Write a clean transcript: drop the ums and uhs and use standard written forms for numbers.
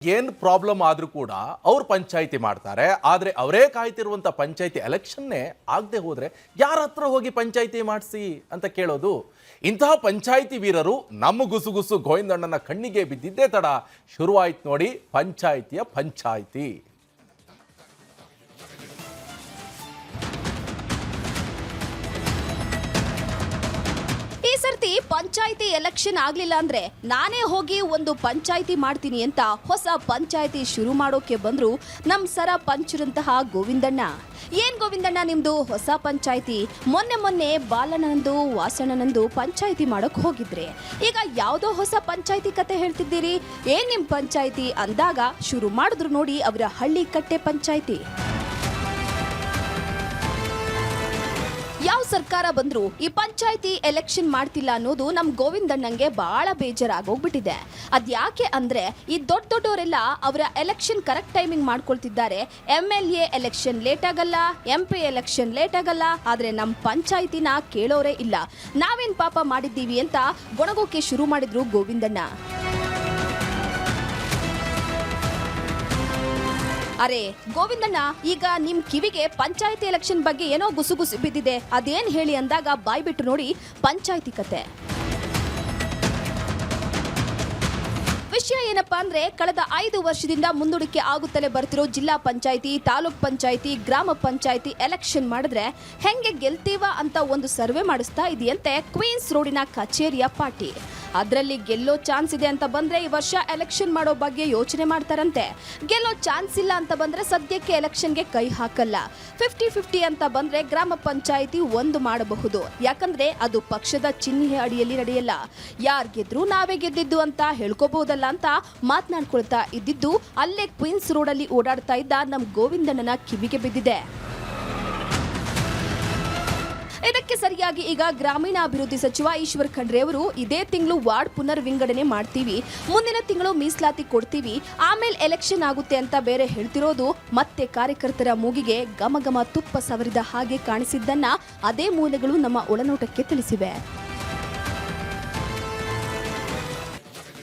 ಏನ್ ಪ್ರಾಬ್ಲಮ್ ಆದ್ರೂ ಕೂಡ ಅವ್ರು ಪಂಚಾಯಿತಿ ಮಾಡ್ತಾರೆ. ಆದ್ರೆ ಅವರೇ ಕಾಯ್ತಿರುವಂತ ಪಂಚಾಯಿತಿ ಎಲೆಕ್ಷನ್ನೇ ಆಗದೆ ಹೋದ್ರೆ ಯಾರ ಹತ್ರ ಹೋಗಿ ಪಂಚಾಯಿತಿ ಮಾಡಿಸಿ ಅಂತ ಕೇಳೋದು. ಇಂತಹ ಪಂಚಾಯಿತಿ ವೀರರು ನಮ್ಮ ಗುಸುಗುಸು ಗೋವಿಂದಣ್ಣನ ಕಣ್ಣಿಗೆ ಬಿದ್ದಿದ್ದೇ ತಡ ಶುರುವಾಯ್ತು ನೋಡಿ ಪಂಚಾಯಿತಿಯ ಪಂಚಾಯಿತಿ. ಈ ಸರ್ತಿ ಪಂಚಾಯಿತಿ ಎಲೆಕ್ಷನ್ ಆಗ್ಲಿಲ್ಲ ಅಂದ್ರೆ ನಾನೇ ಹೋಗಿ ಒಂದು ಪಂಚಾಯಿತಿ ಮಾಡ್ತೀನಿ ಅಂತ ಹೊಸ ಪಂಚಾಯಿತಿ ಶುರು ಮಾಡೋಕೆ ಬಂದ್ರು ನಮ್ ಸರ ಪಂಚರಂತಹ ಗೋವಿಂದಣ್ಣ. ಏನ್ ಗೋವಿಂದಣ್ಣ ನಿಮ್ದು ಹೊಸ ಪಂಚಾಯಿತಿ? ಮೊನ್ನೆ ಬಾಲಣ್ಣನಂದು ವಾಸಣ್ಣನಂದು ಪಂಚಾಯಿತಿ ಮಾಡೋಕ್ ಹೋಗಿದ್ರೆ ಈಗ ಯಾವ್ದೋ ಹೊಸ ಪಂಚಾಯಿತಿ ಕತೆ ಹೇಳ್ತಿದ್ದೀರಿ. ಏನ್ ನಿಮ್ ಪಂಚಾಯಿತಿ ಅಂದಾಗ ಶುರು ಮಾಡಿದ್ರು ನೋಡಿ ಅವರ ಹಳ್ಳಿ ಕಟ್ಟೆ ಪಂಚಾಯಿತಿ. ಯಾವ ಸರ್ಕಾರ ಬಂದ್ರು ಈ ಪಂಚಾಯಿತಿ ಎಲೆಕ್ಷನ್ ಮಾಡ್ತಿಲ್ಲ ಅನ್ನೋದು ನಮ್ ಗೋವಿಂದಣ್ಣಂಗೆ ಬಹಳ ಬೇಜಾರಾಗೋಗ್ಬಿಟ್ಟಿದೆ. ಅದ್ಯಾಕೆ ಅಂದ್ರೆ ಈ ದೊಡ್ಡವರೆಲ್ಲ ಅವರ ಎಲೆಕ್ಷನ್ ಕರೆಕ್ಟ್ ಟೈಮಿಂಗ್ ಮಾಡ್ಕೊಳ್ತಿದ್ದಾರೆ. MLA ಎಲೆಕ್ಷನ್ ಲೇಟ್ ಆಗಲ್ಲ, MP ಎಲೆಕ್ಷನ್ ಲೇಟ್ ಆಗಲ್ಲ, ಆದ್ರೆ ನಮ್ ಪಂಚಾಯಿತಿನ ಕೇಳೋರೇ ಇಲ್ಲ. ನಾವೇನ್ ಪಾಪ ಮಾಡಿದ್ದೀವಿ ಅಂತ ಗೊಣಗೋಕೆ ಶುರು ಮಾಡಿದ್ರು ಗೋವಿಂದಣ್ಣ. ಅರೆ ಗೋವಿಂದಣ್ಣ, ಈಗ ನಿಮ್ ಕಿವಿಗೆ ಪಂಚಾಯಿತಿ ಎಲೆಕ್ಷನ್ ಬಗ್ಗೆ ಏನೋ ಗುಸುಗುಸು ಬಿದ್ದಿದೆ, ಅದೇನ್ ಹೇಳಿ ಅಂದಾಗ ಬಾಯ್ ಬಿಟ್ಟು ನೋಡಿ ಪಂಚಾಯಿತಿ ಕತೆ. ವಿಷಯ ಏನಪ್ಪಾ ಅಂದ್ರೆ ಕಳೆದ 5 ವರ್ಷದಿಂದ ಮುಂದೂಡಿಕೆ ಆಗುತ್ತಲೇ ಬರ್ತಿರೋ ಜಿಲ್ಲಾ ಪಂಚಾಯಿತಿ, ತಾಲೂಕ್ ಪಂಚಾಯಿತಿ, ಗ್ರಾಮ ಪಂಚಾಯಿತಿ ಎಲೆಕ್ಷನ್ ಮಾಡಿದ್ರೆ ಹೆಂಗೆ ಗೆಲ್ತೀವ ಅಂತ ಒಂದು ಸರ್ವೆ ಮಾಡಿಸ್ತಾ ಇದೆಯಂತೆ ಕ್ವೀನ್ಸ್ ರೋಡಿನ ಕಚೇರಿಯ ಪಾರ್ಟಿ. ಅದರಲ್ಲಿ ಗೆಲ್ಲೋ ಚಾನ್ಸ್ ಇದೆ ಅಂತ ಬಂದ್ರೆ ಈ ವರ್ಷ ಎಲೆಕ್ಷನ್ ಮಾಡೋ ಬಗ್ಗೆ ಯೋಚನೆ ಮಾಡ್ತಾರಂತೆ. ಗೆಲ್ಲೋ ಚಾನ್ಸ್ ಇಲ್ಲ ಅಂತ ಬಂದ್ರೆ ಸದ್ಯಕ್ಕೆ ಎಲೆಕ್ಷನ್ಗೆ ಕೈ ಹಾಕಲ್ಲ. 50-50 ಅಂತ ಬಂದ್ರೆ ಗ್ರಾಮ ಪಂಚಾಯಿತಿ ಒಂದು ಮಾಡಬಹುದು. ಯಾಕಂದ್ರೆ ಅದು ಪಕ್ಷದ ಚಿಹ್ನೆ ಅಡಿಯಲ್ಲಿ ನಡೆಯಲ್ಲ. ಯಾರ್ ಗೆದ್ರು ನಾವೇ ಗೆದ್ದಿದ್ದು ಅಂತ ಹೇಳ್ಕೋಬಹುದಲ್ಲ ಅಂತ ಮಾತನಾಡ್ಕೊಳ್ತಾ ಇದ್ದಿದ್ದು ಅಲ್ಲೇ ಕ್ವೀನ್ಸ್ ರೋಡ್ ಅಲ್ಲಿ ಓಡಾಡ್ತಾ ಇದ್ದ ನಮ್ ಗೋವಿಂದಣ್ಣನ ಕಿವಿಗೆ ಬಿದ್ದಿದೆ. ಇದಕ್ಕೆ ಸರಿಯಾಗಿ ಈಗ ಗ್ರಾಮೀಣಾಭಿವೃದ್ಧಿ ಸಚಿವ ಈಶ್ವರ್ ಖಂಡ್ರೆ ಅವರು ಇದೇ ತಿಂಗಳು ವಾರ್ಡ್ ಪುನರ್ ವಿಂಗಡಣೆ ಮಾಡ್ತೀವಿ, ಮುಂದಿನ ತಿಂಗಳು ಮೀಸಲಾತಿ ಕೊಡ್ತೀವಿ, ಆಮೇಲೆ ಎಲೆಕ್ಷನ್ ಆಗುತ್ತೆ ಅಂತ ಬೇರೆ ಹೇಳ್ತಿರೋದು ಮತ್ತೆ ಕಾರ್ಯಕರ್ತರ ಮೂಗಿಗೆ ಘಮ ತುಪ್ಪ ಸವರಿದ ಹಾಗೆ ಕಾಣಿಸಿದ್ದನ್ನ ಅದೇ ಮೂಲಗಳು ನಮ್ಮ ಒಳನೋಟಕ್ಕೆ ತಿಳಿಸಿವೆ.